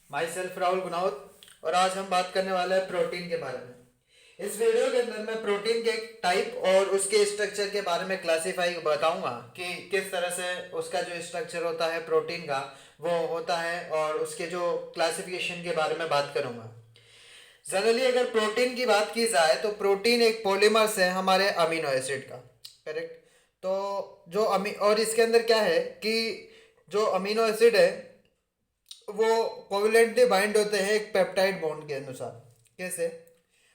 My self Rahul Gunawat. और आज हम बात करने वाले हैं प्रोटीन के बारे में। इस वीडियो के अंदर मैं प्रोटीन के टाइप और उसके स्ट्रक्चर के बारे में क्लासीफाई बताऊंगा कि किस तरह से उसका जो स्ट्रक्चर होता है प्रोटीन का वो होता है, और उसके जो क्लासिफिकेशन के बारे में बात करूंगा। जनरली अगर प्रोटीन की बात की जाए तो प्रोटीन एक पॉलीमर्स है हमारे अमीनो एसिड का। करेक्ट। तो जो अमी और इसके अंदर क्या है कि जो अमीनो एसिड है वो कोवलेंटली बाइंड होते हैं एक पेप्टाइड बॉन्ड के अनुसार। कैसे?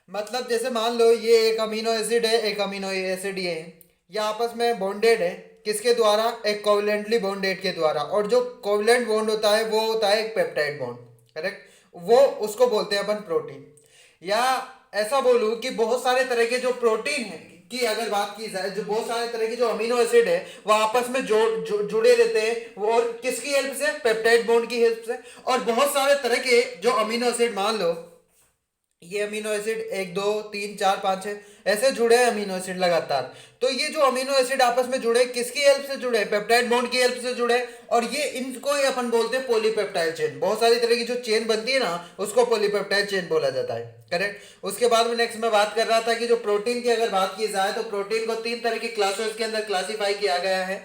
मतलब जैसे मान लो ये एक अमीनो एसिड है, एक अमीनो एसिड ये है, ये आपस में बॉन्डेड है। किसके द्वारा? एक कोवलेंटली बॉन्डेड के द्वारा। और जो कोवलेंट बॉन्ड होता है वो होता है एक पेप्टाइड बॉन्ड। करेक्ट। वो उसको बोलते हैं अपन प्रोटीन। या ऐसा बोलूं कि बहुत सारे तरह के जो प्रोटीन है की अगर बात की जाए, जो बहुत सारे तरह के जो अमीनो एसिड है वो आपस में जुड़े रहते हैं, वो और किसकी हेल्प से? पेप्टाइड बॉन्ड की हेल्प से। और बहुत सारे तरह के जो अमीनो एसिड, मान लो ये अमीनो एसिड 1 2 3 4 5 6 ऐसे जुड़े हैं अमीनो एसिड लगातार। तो ये जो अमीनो एसिड आपस में जुड़े किसकी हेल्प से जुड़े? पेप्टाइड बॉन्ड की हेल्प से जुड़े। और ये इनको ही अपन बोलते हैं पॉलीपेप्टाइड चेन। बहुत सारी तरह की जो चेन बनती है ना उसको पॉलीपेप्टाइड चेन बोला जाता है। करेक्ट। उसके बाद में नेक्स्ट मैं बात कर रहा था कि जो प्रोटीन की अगर बात की जाए तो प्रोटीन को 3 तरह की क्लासेस के अंदर क्लासीफाई किया गया है।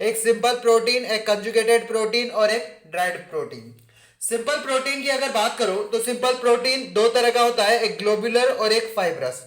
एक सिंपल प्रोटीन, एक कंजुगेटेड प्रोटीन और एक ड्राइड प्रोटीन। सिंपल प्रोटीन की अगर बात करो तो सिंपल प्रोटीन 2 तरह का होता है, एक ग्लोबुलर और एक फाइब्रस।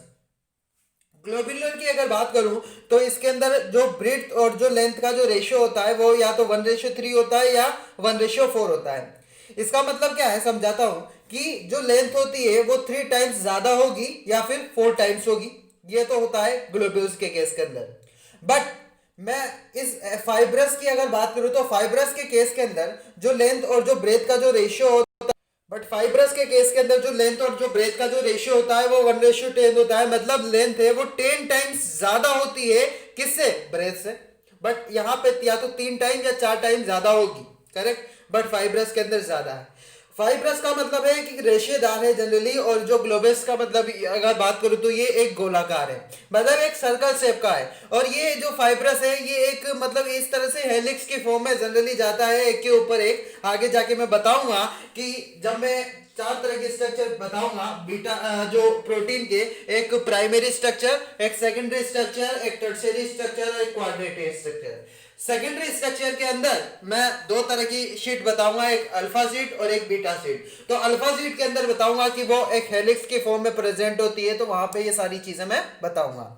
ग्लोबुलर की अगर बात करूं तो इसके अंदर जो ब्रेथ और जो लेंथ का जो रेशियो होता है वो या तो 1:3 होता है या 1:4 होता है। इसका मतलब क्या है समझाता हूं कि जो लेंथ होती है वो 3 टाइम्स ज्यादा होगी या फिर 4 टाइम्स होगी। ये तो होता है ग्लोब्यूल्स के केस के अंदर। बट मैं इस फाइब्रस की अगर बात करूं तो फाइब्रस के केस के अंदर जो लेंथ और जो ब्रेथ का जो रेशियो होता है, बट फाइब्रस के केस के अंदर जो लेंथ और जो ब्रेथ का जो रेशियो होता है वो 1:10 होता है। मतलब लेंथ है वो 10 टाइम्स ज्यादा होती है किससे? ब्रेथ से। बट यहाँ पे या तो 3 टाइम या 4 टाइम ज्यादा होगी। करेक्ट। बट फाइब्रस के अंदर ज्यादा है। फाइब्रस का मतलब है कि रेशेदार है जनरली, और जो ग्लोबस का मतलब अगर बात करूं तो ये एक गोलाकार है, मतलब एक सर्कल शेप का है। और ये जो फाइब्रस है ये एक मतलब इस तरह से हेलिक्स के फॉर्म में जनरली जाता है, एक के ऊपर एक। आगे जाके मैं बताऊंगा कि जब मैं 4 तरह के स्ट्रक्चर बताऊंगा बीटा जो प्रोटीन के, एक प्राइमरी स्ट्रक्चर, एक सेकेंडरी स्ट्रक्चर, एक टर्शियरी स्ट्रक्चर और एक क्वाड्रेटिक स्ट्रक्चर। सेकेंडरी स्ट्रक्चर के अंदर मैं 2 तरह की शीट बताऊंगा, एक अल्फा शीट और एक बीटा शीट। तो अल्फा शीट के अंदर बताऊंगा कि वो एक हेलिक्स के फॉर्म में प्रेजेंट होती है, तो वहां पे ये सारी चीजें मैं बताऊंगा।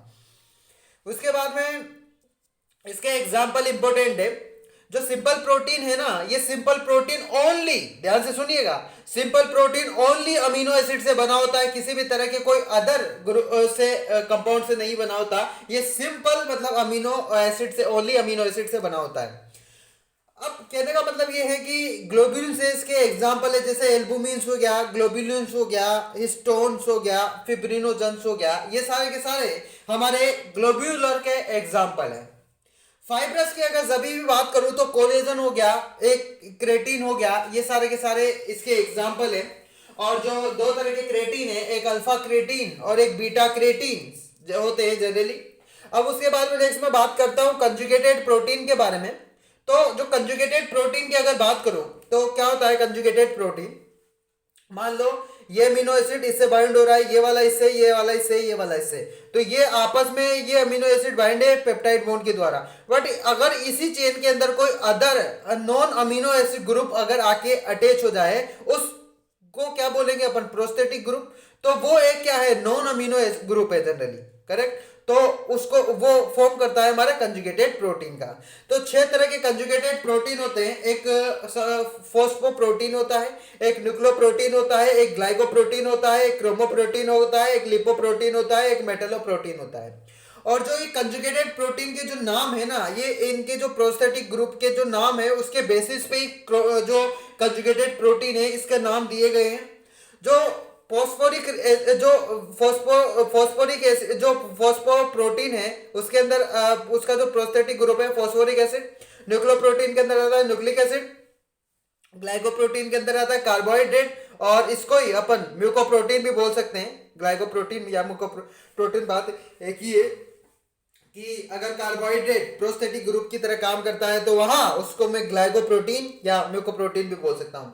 उसके बाद में इसके एग्जाम्पल इंपॉर्टेंट है। जो सिंपल प्रोटीन है ना, ये सिंपल प्रोटीन ओनली, ध्यान से सुनिएगा, simple protein only amino acid से बना होता है, किसी भी तरह के कोई अदर से कंपाउंड से नहीं बना होता। ये सिंपल मतलब अमीनो एसिड से, ओनली अमीनो एसिड से बना होता है। अब कहने का मतलब ये है कि ग्लोब्यूल्स से इसके एग्जाम्पल है, जैसे एल्बुमिन्स हो गया, ग्लोब्यूलिन्स हो गया, हिस्टोन्स हो गया, फिब्रिनोजेंस हो गया, ये सारे के सारे हमारे ग्लोब्यूलर के एग्जाम्पल है। फाइब्रस की अगर जभी भी बात करूं तो कोलेजन हो गया, एक क्रेटीन हो गया, ये सारे के सारे इसके एग्जाम्पल है। और जो 2 तरह के क्रेटीन है, एक अल्फा क्रेटीन और एक बीटा क्रेटीन जो होते हैं जनरली। अब उसके बाद में नेक्स्ट मैं बात करता हूं कंजुगेटेड प्रोटीन के बारे में। तो जो कंजुगेटेड प्रोटीन की अगर बात करूं तो क्या होता है कंजुगेटेड प्रोटीन? मान लो ये अमीनो एसिड इससे बाइंड हो रहा है, ये वाला इससे, ये वाला इससे, ये वाला इससे, तो ये आपस में ये अमीनो एसिड बाइंड है पेप्टाइड बॉन्ड के द्वारा। बट अगर इसी चेन के अंदर कोई other non amino acid group अगर आके अटैच हो जाए, उसको क्या बोलेंगे अपन? Prosthetic group. तो वो एक क्या है? नॉन अमीनो ग्रुप है जनरली। करेक्ट। तो उसको वो फॉर्म करता है हमारा कंजुगेटेड प्रोटीन का। तो 6 तरह के कंजुगेटेड प्रोटीन होते हैं। एक फोस्फोप्रोटीन होता है, एक न्यूक्लियोप्रोटीन होता है, एक ग्लाइकोप्रोटीन होता है, एक क्रोमोप्रोटीन होता है, एक लिपोप्रोटीन होता है, एक मेटलोप्रोटीन होता है। और जो ये कंजुगेटेड प्रोटीन के जो नाम है ना, ये इनके जो प्रोस्थेटिक ग्रुप के जो नाम है उसके बेसिस पे ही जो कंजुगेटेड प्रोटीन है इसके नाम दिए गए हैं। जो फॉस्फोरिक जो फॉस्फोरिक एसिड जो फॉस्फो प्रोटीन है उसके अंदर उसका जो प्रोस्थेटिक ग्रुप है फॉस्फोरिक एसिड। न्यूक्लियोप्रोटीन के अंदर आता है न्यूक्लिक एसिड। ग्लाइकोप्रोटीन के अंदर आता है कार्बोहाइड्रेट, और इसको ही अपन म्यूकोप्रोटीन भी बोल सकते हैं। ग्लाइकोप्रोटीन या म्यूकोप्रोटीन बात एक ही है कि अगर कार्बोहाइड्रेट प्रोस्थेटिक ग्रुप की तरह काम करता है तो वहां उसको मैं ग्लाइकोप्रोटीन या म्यूकोप्रोटीन भी बोल सकता हूं।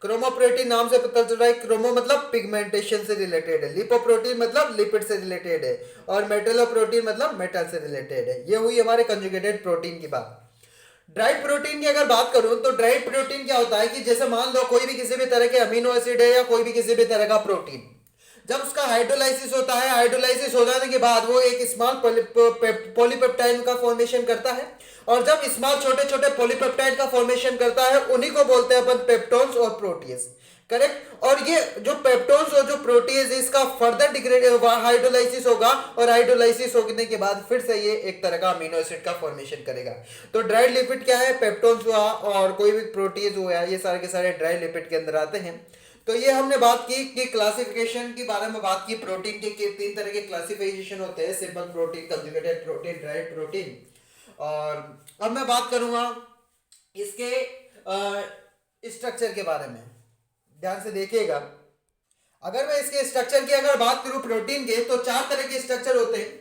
क्रोमोप्रोटीन नाम से पता चल रहा है, क्रोमो मतलब पिगमेंटेशन से रिलेटेड है, लिपोप्रोटीन मतलब लिपिड से रिलेटेड है, और मेटलोप्रोटीन मतलब मेटल से रिलेटेड है। ये हुई हमारे कंजुगेटेड प्रोटीन की बात। ड्राइड प्रोटीन की अगर बात करूं तो ड्राइड प्रोटीन क्या होता है कि जैसे मान लो कोई भी किसी भी तरह के अमीनो एसिड है या कोई भी किसी भी तरह का प्रोटीन, जब उसका हाइड्रोलाइसिस होता है, हाइड्रोलाइसिस हो जाने के बाद वो एक स्मॉल पॉलीपेप्टाइड का फॉर्मेशन करता है, और जब स्मॉल छोटे छोटे पॉलीपेप्टाइड का फॉर्मेशन करता है उन्हीं को बोलते हैं अपन पेप्टोन्स और प्रोटीज, करेक्ट। और ये जो पेप्टोन्स और जो प्रोटीज इसका फर्दर डिग्रेड हाइड्रोलाइसिस होगा, और हाइड्रोलाइसिस होने के बाद फिर से ये एक तरह का अमीनो एसिड का फॉर्मेशन करेगा। तो ड्राई लिपिड क्या है, पेप्टोन्स हुआ और कोई भी प्रोटीज हुआ, ये सारे के सारे ड्राई लिपिड के अंदर आते हैं। तो ये हमने बात की कि क्लासिफिकेशन के बारे में बात की, प्रोटीन के 3 तरह के क्लासिफिकेशन होते हैं, simple protein, conjugated protein, dried protein. और अब मैं बात करूंगा इसके स्ट्रक्चर के बारे में, ध्यान से देखिएगा। अगर मैं इसके स्ट्रक्चर की अगर बात करूं प्रोटीन के, तो 4 तरह के स्ट्रक्चर होते हैं,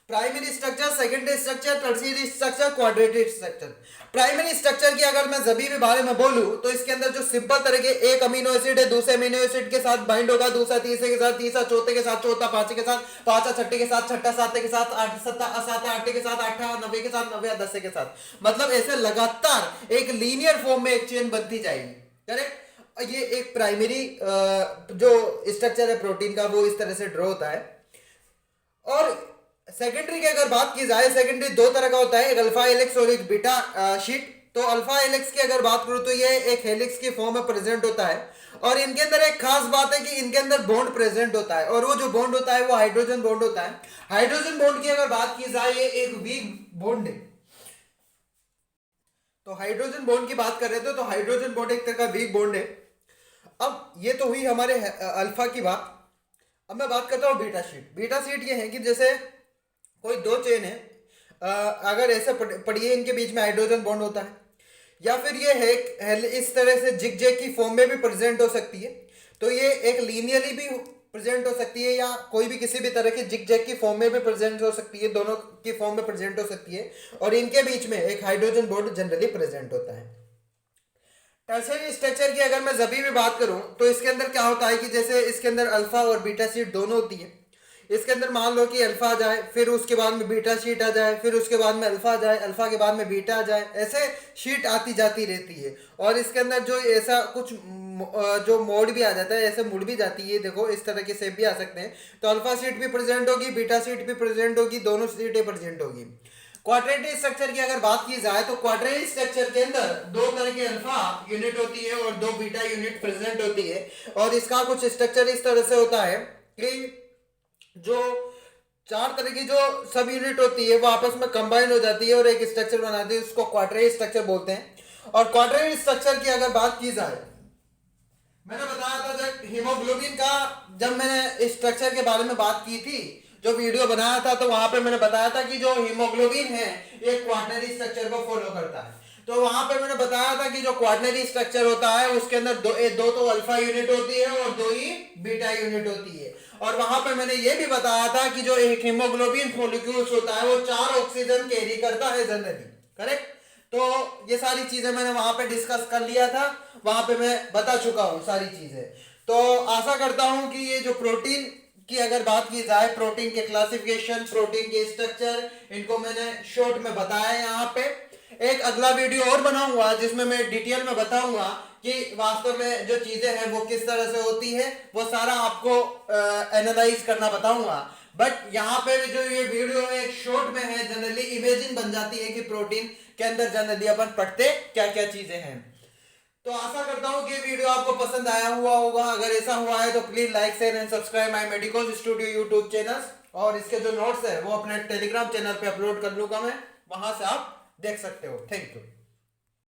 primary structure, secondary structure, tertiary structure, quadratic structure. Primary structure की अगर मैं सभी के बारे में बोलूं तो इसके अंदर जो सिंपल तरह के एक अमीनो एसिड है दूसरे अमीनो एसिड के साथ बाइंड होगा, दूसरा तीसरे के साथ, तीसरा चौथे के साथ, चौथा पांचवें के साथ, पांचवा छठे के साथ, छठा सातवें के साथ, सातवां आठवें के साथ, आठवां नवे के साथ, नवे 10 के साथ, मतलब ऐसे लगातार एक लीनियर फॉर्म में एक चेन बनती जाएगी, करेक्ट। ये एक प्राइमरी जो स्ट्रक्चर है प्रोटीन का वो इस तरह से ड्रॉ होता है। और सेकेंडरी की अगर बात की जाए, सेकेंडरी 2 तरह का होता है, एक अल्फा हेलिक्स और एक बीटा शीट। तो अल्फा हेलिक्स की अगर बात करूं तो ये एक हेलिक्स की फॉर्म में प्रेजेंट होता है, और इनके अंदर एक खास बात है कि इनके अंदर बॉन्ड प्रेजेंट होता है, और वो जो बॉन्ड होता है वो हाइड्रोजन बॉन्ड होता है। हाइड्रोजन बॉन्ड की अगर बात की जाए, ये एक वीक बॉन्ड है। तो हाइड्रोजन बॉन्ड की बात कर रहे थे, तो हाइड्रोजन बॉन्ड एक तरह का वीक बॉन्ड है। अब ये तो हुई हमारे अल्फा की बात। अब मैं बात करता हूँ बीटा शीट। बीटा शीट ये है कि जैसे कोई 2 चेन है, अगर ऐसे पढ़िए, इनके बीच में हाइड्रोजन बॉन्ड होता है, या फिर ये है इस तरह से जिग-जैग की फॉर्म में भी प्रेजेंट हो सकती है। तो ये एक लीनियरली भी प्रेजेंट हो सकती है, या कोई भी किसी भी तरह की जिग-जैग की फॉर्म में भी प्रेजेंट हो सकती है, दोनों की फॉर्म में प्रेजेंट हो सकती है, और इनके बीच में एक हाइड्रोजन बॉन्ड जनरली प्रेजेंट होता है। टर्शियरी स्ट्रक्चर की अगर मैं जब भी बात करूं तो इसके अंदर क्या होता है कि जैसे इसके अंदर अल्फा और बीटा शीट दोनों होती है। इसके अंदर मान लो कि अल्फा आ जाए, फिर उसके बाद में बीटा शीट आ जाए, फिर उसके बाद में अल्फा आ जाए, अल्फा के बाद में बीटा आ जाए, ऐसे शीट आती जाती रहती है। और इसके अंदर जो ऐसा कुछ जो मोड भी आ जाता है, ऐसे मुड़ भी जाती है, देखो इस तरह के शेप भी आ सकते हैं। तो अल्फा शीट भी प्रेजेंट होगी, बीटा शीट भी प्रेजेंट होगी, दोनों शीटें प्रेजेंट होगी। क्वाड्रेटिक स्ट्रक्चर की अगर बात की जाए तो क्वाड्रेटिक स्ट्रक्चर के अंदर 2 तरह की अल्फा यूनिट होती है और 2 बीटा यूनिट प्रेजेंट होती है, और इसका कुछ स्ट्रक्चर इस तरह से होता है कि जो 4 तरह की जो सब यूनिट होती है वो आपस में कंबाइन हो जाती है और एक स्ट्रक्चर बनाती है, उसको क्वाड्रेटिक स्ट्रक्चर बोलते हैं। और क्वाड्रेटिक स्ट्रक्चर की अगर बात की जाए, मैंने बताया था जब हीमोग्लोबिन का, जब मैंने इस स्ट्रक्चर के बारे में बात की थी, जो वीडियो बनाया था, तो वहां पे मैंने बताया था कि जो हीमोग्लोबिन है ये क्वाटरनरी स्ट्रक्चर को फॉलो करता है। तो वहां पे मैंने बताया था कि जो क्वाटरनरी स्ट्रक्चर होता है उसके अंदर दो तो अल्फा यूनिट होती है और 2 ही बीटा यूनिट होती है। और वहां पे मैंने ये भी बताया था कि जो एक हीमोग्लोबिन मॉलिक्यूल्स होता है वो 4 ऑक्सीजन कैरी करता है जनरली, करेक्ट। तो ये सारी चीजें मैंने वहां पे डिस्कस कर लिया था, वहां पे मैं बता चुका हूं सारी चीजें। तो आशा करता हूं कि ये जो प्रोटीन की अगर बात की जाए, प्रोटीन के क्लासिफिकेशन, प्रोटीन के स्ट्रक्चर, इनको मैंने शॉर्ट में बताया है। यहाँ पे एक अगला वीडियो और बनाऊंगा जिसमें मैं डिटेल में बताऊंगा कि वास्तव में जो चीजें हैं वो किस तरह से होती है, वो सारा आपको एनालाइज करना बताऊंगा। बट यहाँ पे जो ये वीडियो है एक शॉर्ट में है, जनरली इमेजिन बन जाती है कि प्रोटीन के अंदर जनरली अपन पढ़ते क्या क्या चीजें हैं। तो आशा करता हूँ कि वीडियो आपको पसंद आया हुआ होगा। अगर ऐसा हुआ है तो please like share and subscribe my medicos studio YouTube channel, और इसके जो नोट्स है वो अपने टेलीग्राम चैनल पे अपलोड कर लूंगा मैं, वहां से आप देख सकते हो। Thank you.